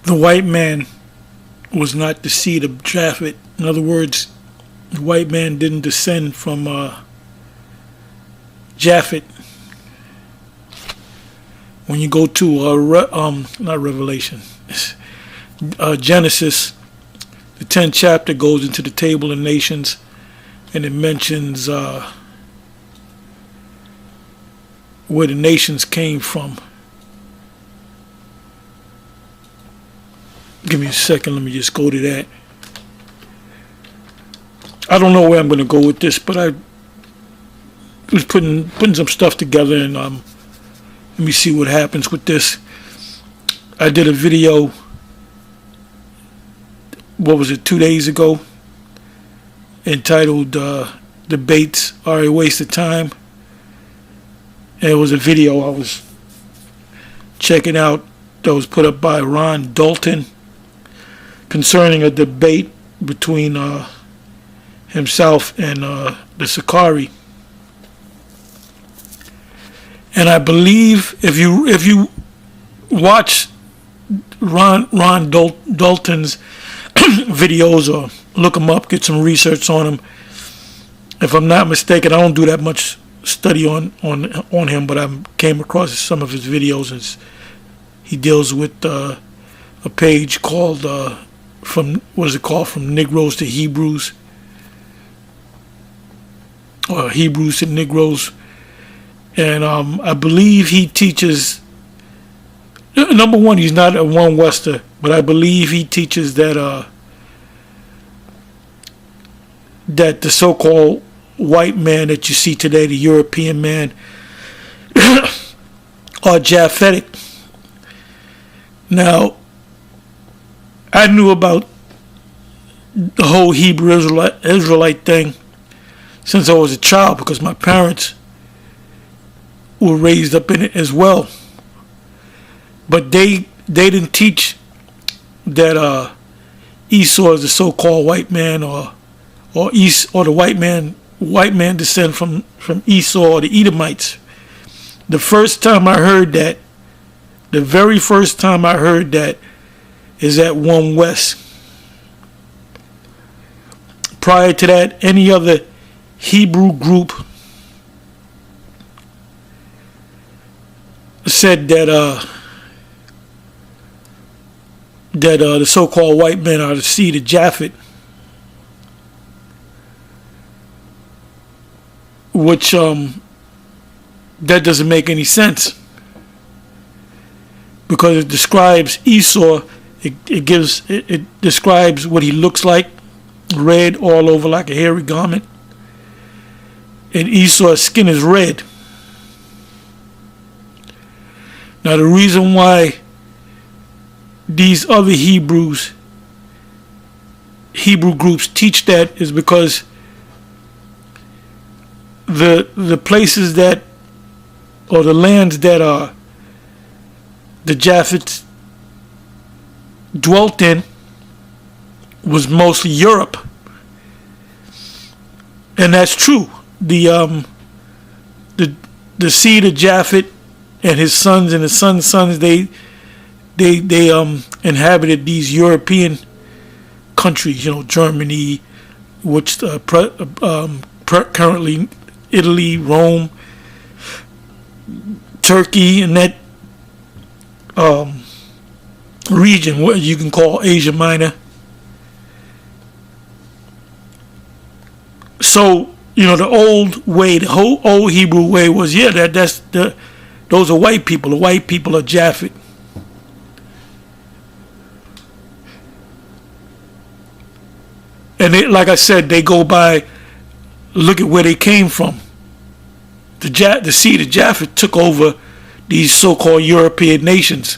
the white man was not the seed of Japheth. In other words, the white man didn't descend from Japheth. When you go to not Revelation, Genesis, the 10th chapter goes into the table of nations, and it mentions where the nations came from. Give me a second, let me just go to that. I don't know where I'm going to go with this, but I was putting some stuff together, and let me see what happens with this. I did a video, what was it, 2 days ago, entitled Debates Are a Waste of Time. And it was a video I was checking out that was put up by Ron Dalton concerning a debate between himself and the Sakari. And I believe if you watch Ron Dalton's videos, or look him up, get some research on him. If I'm not mistaken, I don't do that much study on him, but I came across some of his videos, and he deals with a page called from Negroes to Hebrews, or Hebrews to Negroes. And I believe he teaches, number one, he's not a one Wester, but I believe he teaches that that the so-called white man that you see today, the European man, are Japhetic. Now, I knew about the whole Hebrew Israelite thing since I was a child, because my parents were raised up in it as well. But they didn't teach that Esau is the so-called white man, or the white man descend from Esau or the Edomites. The very first time I heard that is at One West. Prior to that, any other Hebrew group said that the so-called white men are the seed of Japheth, which that doesn't make any sense, because it describes Esau. It describes what he looks like, red all over like a hairy garment, and Esau's skin is red. Now, the reason why these other Hebrew groups teach that is because the places that, or the lands that the Japheths dwelt in was mostly Europe, and that's true. The seed of Japheth and his sons and his sons' sons, they inhabited these European countries, Germany, which currently Italy, Rome, Turkey, and that region, what you can call Asia Minor. So, the old way, the whole old Hebrew way was, those are white people. The white people are Japheth. And like I said, they go by, look at where they came from. The seed of Japheth took over these so-called European nations.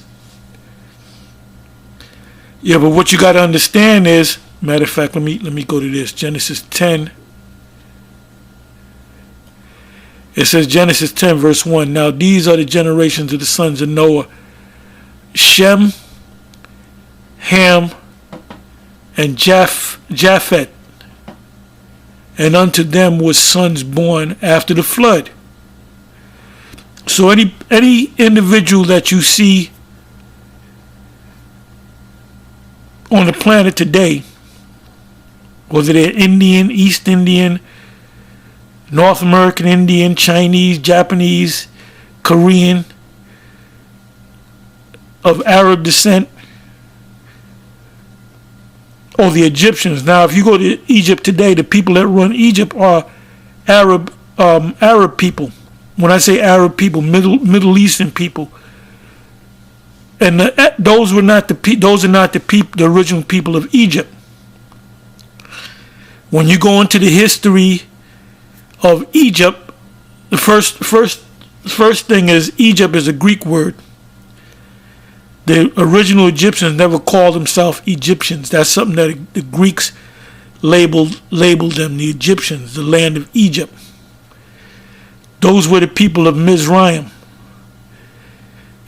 Yeah, but what you got to understand is, matter of fact, let me go to this. Genesis 10. It says, Genesis 10 verse 1. Now these are the generations of the sons of Noah: Shem, Ham, and Japheth. And unto them was sons born after the flood. So any individual that you see on the planet today, whether they're Indian, East Indian, North American Indian, Chinese, Japanese, Korean, of Arab descent, or the Egyptians. Now, if you go to Egypt today, the people that run Egypt are Arab people. When I say Arab people, Middle Eastern people, and those are not the original people of Egypt. When you go into the history of Egypt, the first thing is Egypt is a Greek word. The original Egyptians never called themselves Egyptians. That's something that the Greeks labeled them, the Egyptians, the land of Egypt. Those were the people of Mizraim.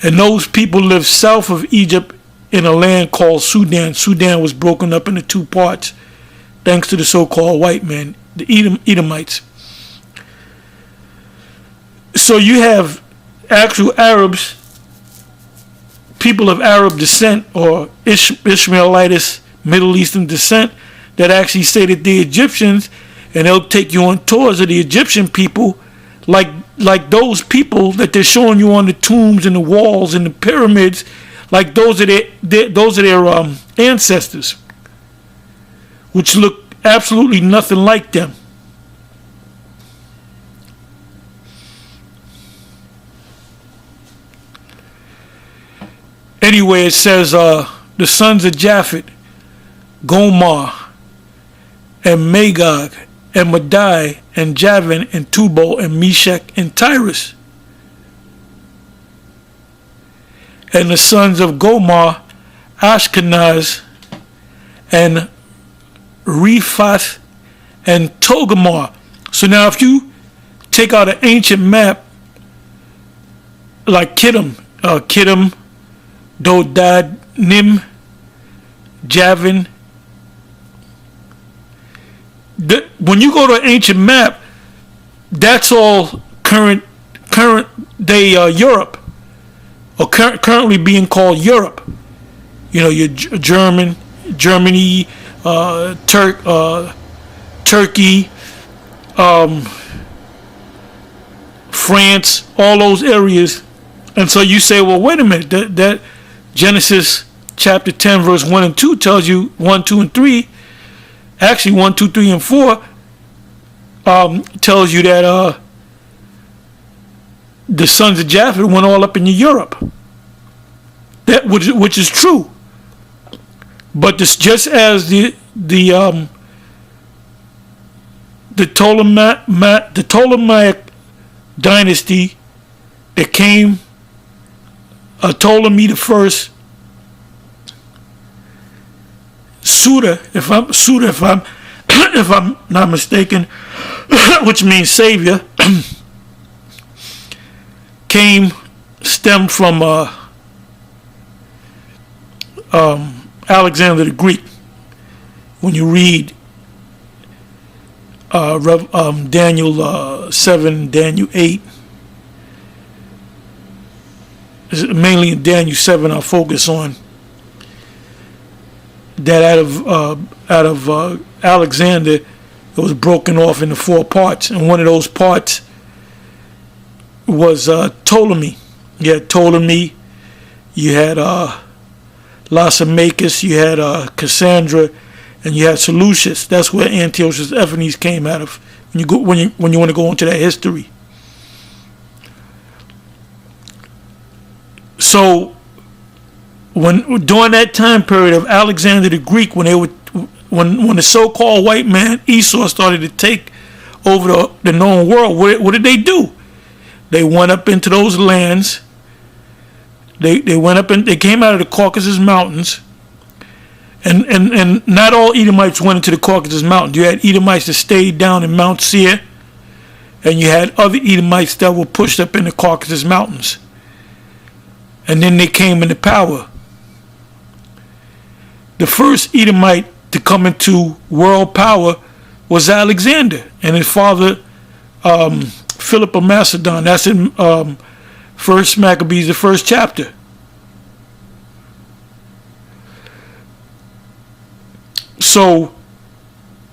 And those people lived south of Egypt in a land called Sudan. Sudan was broken up into two parts, thanks to the so-called white man, the Edomites. So you have actual Arabs, people of Arab descent or Ishmaelitish Middle Eastern descent, that actually say that they're Egyptians, and they'll take you on tours of the Egyptian people, like those people that they're showing you on the tombs and the walls and the pyramids, like those are their ancestors, which look absolutely nothing like them. Anyway, it says the sons of Japheth, Gomer, and Magog, and Madai, and Javan, and Tubal, and Meshach, and Tyrus. And the sons of Gomer, Ashkenaz, and Rephath, and Togarmah. So now if you take out an ancient map, like Kittim, Dodad, Nim, Javan. When you go to an ancient map, that's all current day Europe, or currently being called Europe. You know, your Germany, Turkey, France, all those areas. And so you say, well, wait a minute, that Genesis chapter 10 verse 1 and 2 tells you 1, 2, and 3, actually 1, 2, 3, and 4 tells you that the sons of Japheth went all up into Europe. That which is true. But this, just as the Ptolemaic dynasty that came, Ptolemy the first, Suda, if I'm not mistaken, which means savior, stemmed from Alexander the Greek. When you read Daniel 7, Daniel 8, mainly in Daniel 7, I'll focus on that out of Alexander, it was broken off into 4 parts, and one of those parts was Ptolemy. You had Ptolemy, you had Lysimachus, you had Cassandra, and you had Seleucus. That's where Antiochus Epiphanes came out of. When you want to go into that history. So during that time period of Alexander the Greek, when the so-called white man Esau started to take over the known world, what did they do? They went up into those lands. They went up and they came out of the Caucasus Mountains, and not all Edomites went into the Caucasus Mountains. You had Edomites that stayed down in Mount Seir, and you had other Edomites that were pushed up in the Caucasus Mountains, and then they came into power. The first Edomite to come into world power was Alexander, and his father Philip of Macedon. That's in First Maccabees, the 1st chapter. So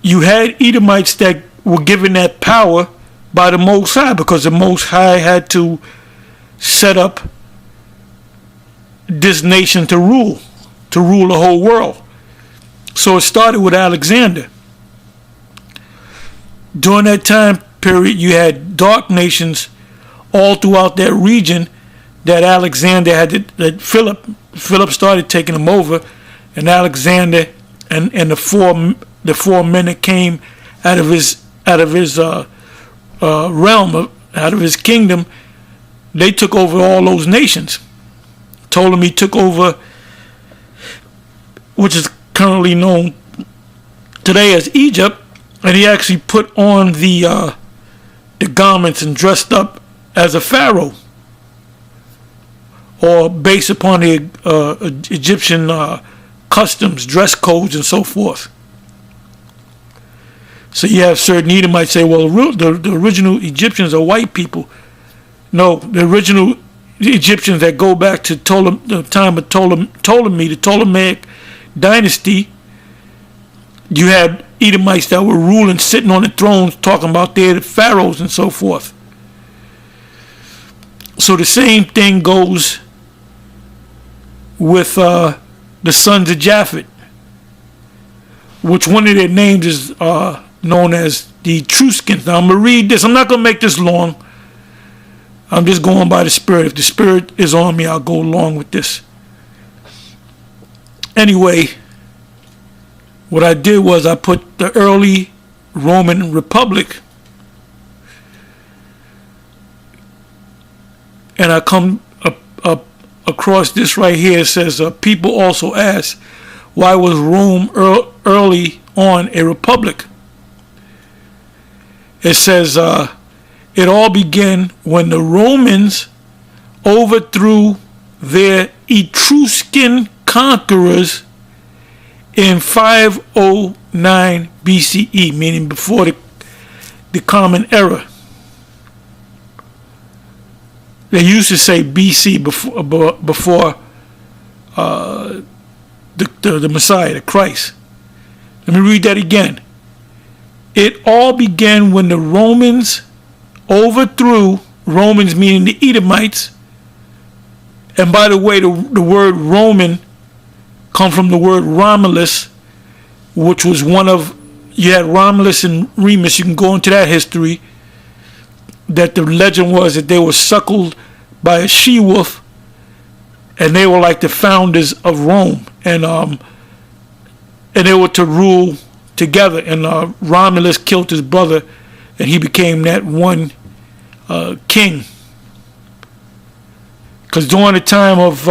you had Edomites that were given that power by the Most High, because the Most High had to set up this nation to rule the whole world. So it started with Alexander. During that time period, you had dark nations all throughout that region that Alexander had that Philip started taking them over, and Alexander and the four men that came out of his realm, out of his kingdom, they took over all those nations. Told him he took over, which is currently known today as Egypt, and he actually put on the garments and dressed up as a pharaoh, or based upon the Egyptian customs, dress codes, and so forth. So you have certain Edomites say, well, the original Egyptians are white people. No, the original Egyptians that go back to the time of Ptolemy, the Ptolemaic dynasty, you had Edomites that were ruling, sitting on the thrones, talking about their pharaohs and so forth. So the same thing goes with the sons of Japheth, which one of their names is known as the Etruscans. Now I'm going to read this. I'm not going to make this long. I'm just going by the Spirit. If the Spirit is on me, I'll go along with this. Anyway, what I did was I put the early Roman Republic, and I come up across this right here. It says, people also ask, why was Rome early on a republic? It says, it all began when the Romans overthrew their Etruscan conquerors in 509 BCE, meaning before the Common Era. They used to say BC before the Messiah, the Christ. Let me read that again. It all began when the Romans overthrew, Romans meaning the Edomites, and by the way, the word Roman comes from the word Romulus, which was you had Romulus and Remus. You can go into that history, that the legend was that they were suckled by a she-wolf, and they were like the founders of Rome, and they were to rule together, and Romulus killed his brother, and he became that one king. Because during the time of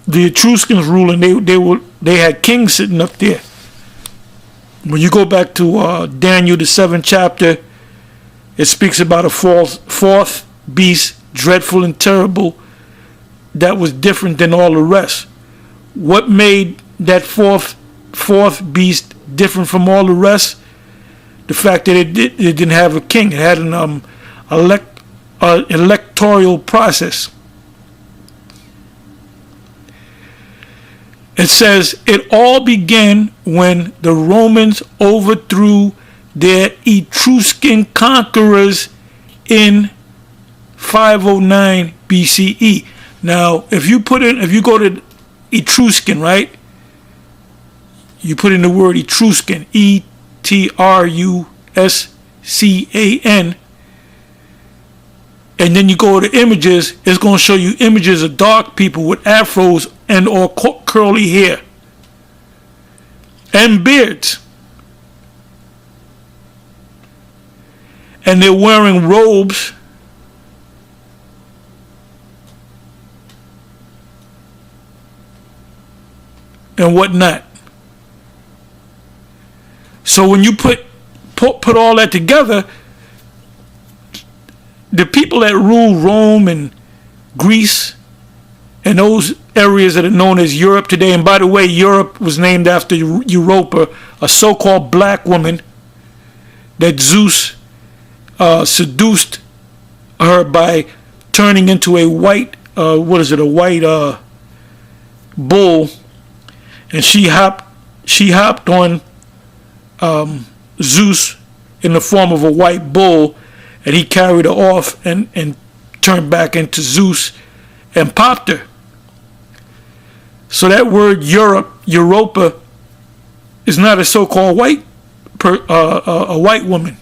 the Etruscans ruling, they had kings sitting up there. When you go back to Daniel, the 7th chapter, it speaks about a fourth beast, dreadful and terrible, that was different than all the rest. What made that fourth beast different from all the rest? The fact that it didn't have a king. It had an electoral process. It says, it all began when the Romans overthrew their Etruscan conquerors in 509 BCE. Now, if you go to Etruscan, right? You put in the word Etruscan, Etruscan, and then you go to images, it's going to show you images of dark people with afros and or curly hair and beards. And they're wearing robes and whatnot. So when you put all that together, the people that rule Rome and Greece and those areas that are known as Europe today, and by the way, Europe was named after Europa, a so-called black woman that Zeus seduced her by turning into a white, a white bull, and she hopped on Zeus in the form of a white bull, and he carried her off and turned back into Zeus and popped her. So that word Europa, is not a so-called a white woman.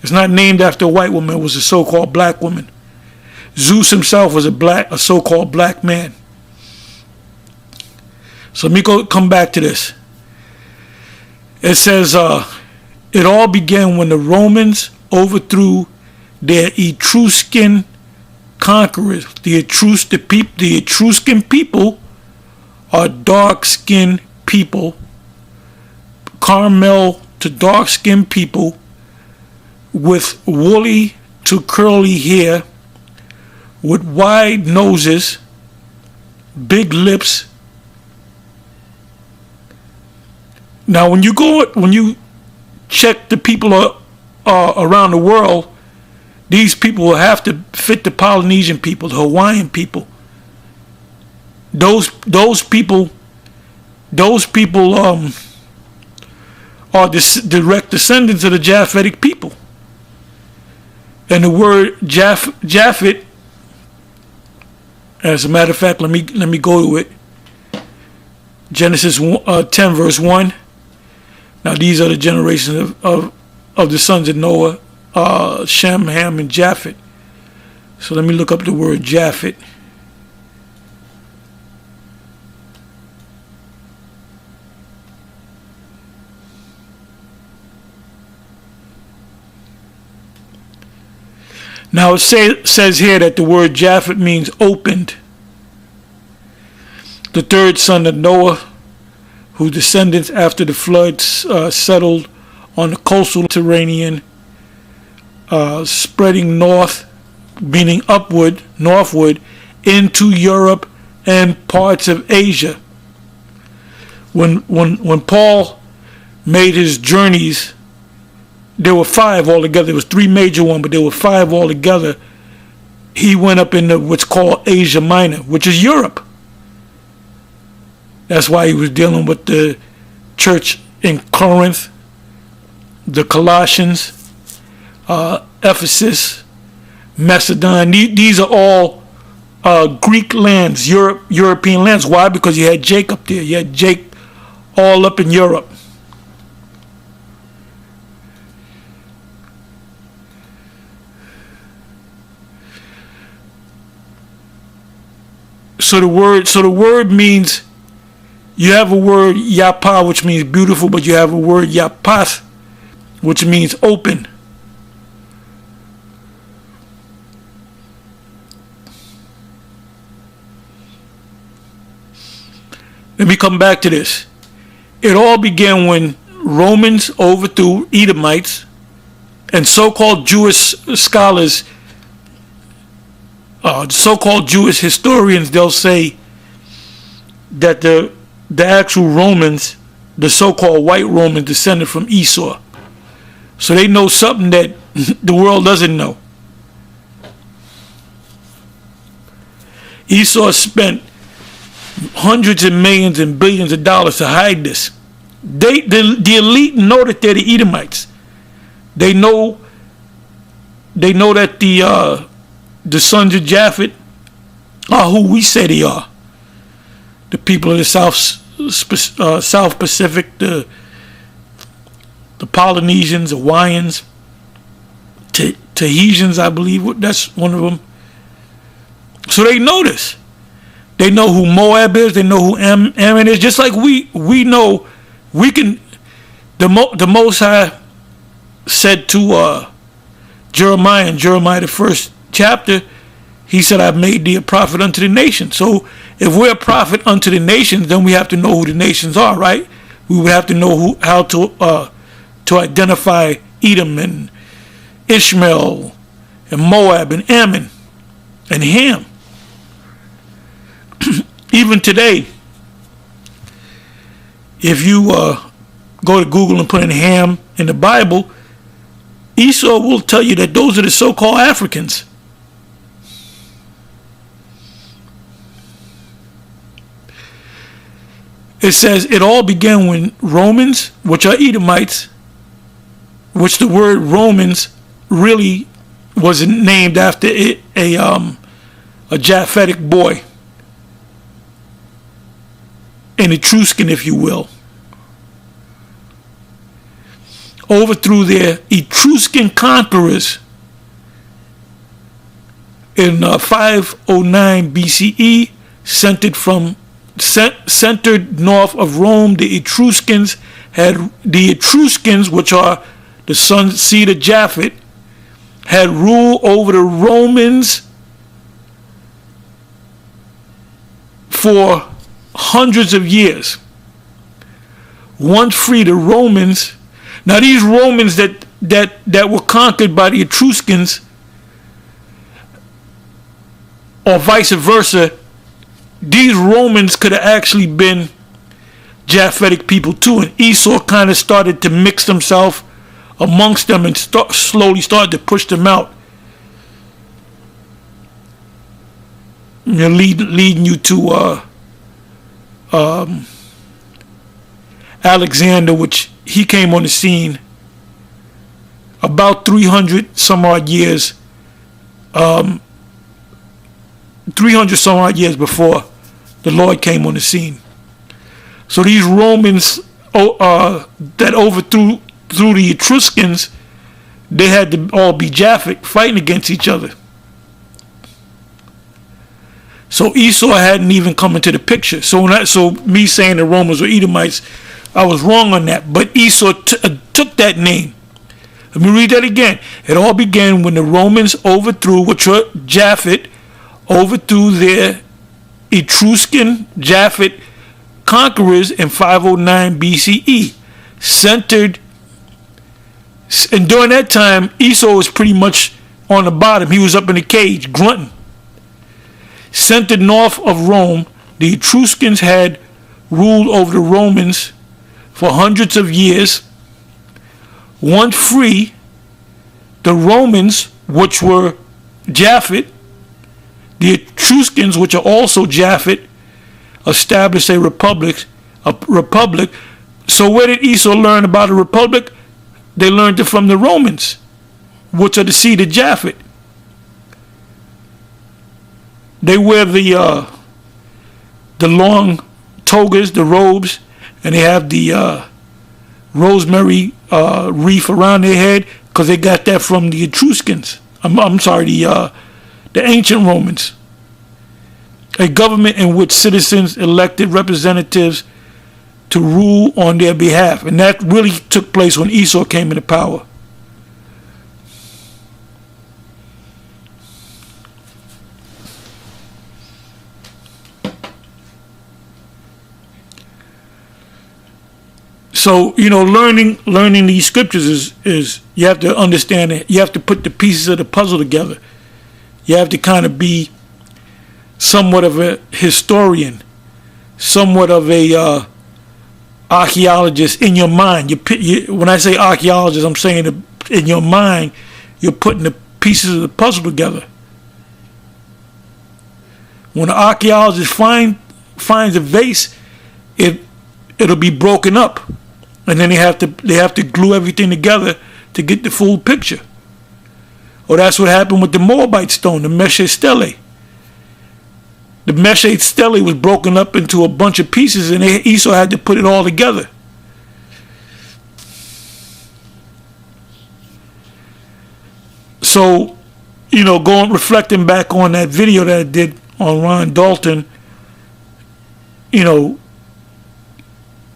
It's not named after a white woman. It was a so-called black woman. Zeus himself was a so-called black man. So let me come back to this. It says, it all began when the Romans overthrew their Etruscan conquerors. The Etruscan people are dark-skinned people, caramel to dark-skinned people with woolly to curly hair, with wide noses, big lips. Now, when you check the people around the world, these people will have to fit the Polynesian people, the Hawaiian people. Those people are direct descendants of the Japhetic people. And the word Japheth, as a matter of fact, let me go to it. Genesis 10 verse 1. Now these are the generations of the sons of Noah, Shem, Ham, and Japheth. So let me look up the word Japheth. Now it says here that the word Japheth means opened. The third son of Noah, whose descendants after the floods settled on the coastal Mediterranean, spreading north, meaning northward, into Europe and parts of Asia. When Paul made his journeys, there were 5 altogether. There was 3 major ones, but there were 5 altogether. He went up into what's called Asia Minor, which is Europe. That's why he was dealing with the church in Corinth, the Colossians, Ephesus, Macedon. These are all Greek lands, European lands. Why? Because you had Jacob there. You had Jake all up in Europe. So the word means, you have a word Yapa, which means beautiful, but you have a word Yapath, which means open. Let me come back to this. It all began when Romans overthrew Edomites, and so-called Jewish scholars, so-called Jewish historians, they'll say that the actual Romans, the so-called white Romans, descended from Esau. So they know something that the world doesn't know. Esau spent hundreds of millions and billions of dollars to hide this. The elite know that they're the Edomites. They know that the sons of Japheth are who we say they are. The people of the South Pacific, the Polynesians, Hawaiians, Tahitians, I believe that's one of them. So they know this. They know who Moab is. They know who Ammon is. Just like we know, we can. The Most High said to Jeremiah in Jeremiah the 1st chapter, he said, "I've made thee a prophet unto the nation." So if we're a prophet unto the nations, then we have to know who the nations are, right? We would have to know how to identify Edom and Ishmael and Moab and Ammon and Ham. Even today, if you go to Google and put in Ham in the Bible, Esau will tell you that those are the so-called Africans. It says it all began when Romans, which are Edomites, which the word Romans really was named after a Japhetic boy, an Etruscan, if you will, overthrew their Etruscan conquerors in 509 BCE, centered north of Rome. The Etruscans, which are the seed of Japheth, had rule over the Romans for hundreds of years. Once free, the Romans, now these Romans that were conquered by the Etruscans, or vice versa, these Romans could have actually been Japhetic people too, and Esau kind of started to mix himself amongst them and slowly started to push them out, leading you to Alexander, which he came on the scene about 300 some odd years before the Lord came on the scene. So these Romans that overthrew the Etruscans, they had to all be Japhet, fighting against each other. So Esau hadn't even come into the picture. So me saying the Romans were Edomites, I was wrong on that. But Esau took that name. Let me read that again. It all began when the Romans overthrew, which were Japhet, overthrew their Etruscan Japhet conquerors in 509 BCE. And during that time, Esau was pretty much on the bottom. He was up in the cage, grunting. Centered north of Rome, the Etruscans had ruled over the Romans for hundreds of years. Once free, the Romans, which were Japhet, the Etruscans, which are also Japhet, established a republic. So where did Esau learn about a republic? They learned it from the Romans, which are the seed of Japheth. They wear the long togas, the robes, and they have the rosemary wreath around their head because they got that from the Etruscans. I'm sorry, the ancient Romans. A government in which citizens elected representatives to rule on their behalf. And that really took place when Esau came into power. So, learning these scriptures is you have to understand it. You have to put the pieces of the puzzle together. You have to kind of be somewhat of a historian, somewhat of a archaeologist in your mind. When I say archaeologist, I'm saying in your mind, you're putting the pieces of the puzzle together. When an archaeologist finds a vase, it'll be broken up, and then they have to glue everything together to get the full picture. Or that's what happened with the Moabite stone, the Meshe Stele. The Meshe Stele was broken up into a bunch of pieces, and Esau had to put it all together. So, reflecting back on that video that I did on Ron Dalton,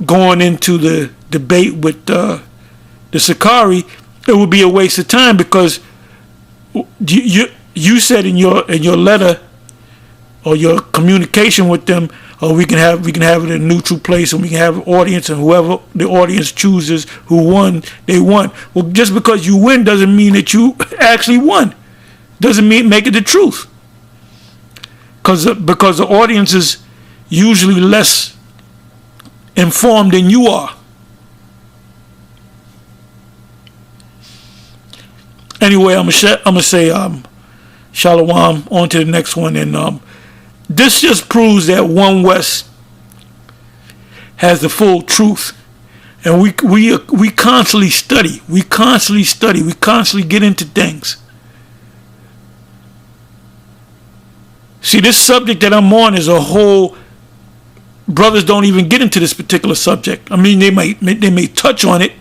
going into the debate with the Sakari, it would be a waste of time because you said in your letter or your communication with them, we can have it in a neutral place and we can have an audience, and whoever the audience chooses who won, they won. Well, just because you win doesn't mean that you actually won. Doesn't make it the truth. Because the audience is usually less informed than you are. Anyway, I'm gonna say shalom. On to the next one, and this just proves that One West has the full truth. And we constantly study. We constantly get into things. See, this subject that I'm on is a whole. Brothers don't even get into this particular subject. I mean, they may touch on it.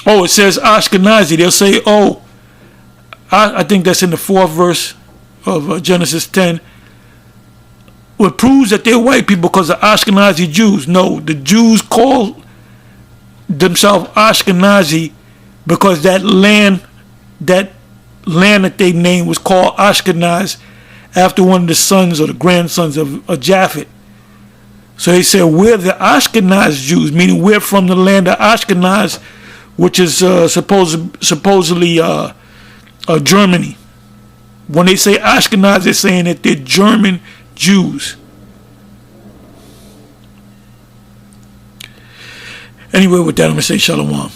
Oh, it says Ashkenazi. They'll say, oh, I think that's in the 4th verse of Genesis 10. It proves that they're white people because of Ashkenazi Jews. No, the Jews call themselves Ashkenazi because that land that they named was called Ashkenaz after one of the sons or the grandsons of Japheth. So they said, we're the Ashkenaz Jews, meaning we're from the land of Ashkenaz, which is supposedly Germany. When they say Ashkenaz, they're saying that they're German Jews. Anyway, with that, I'm going to say shalom.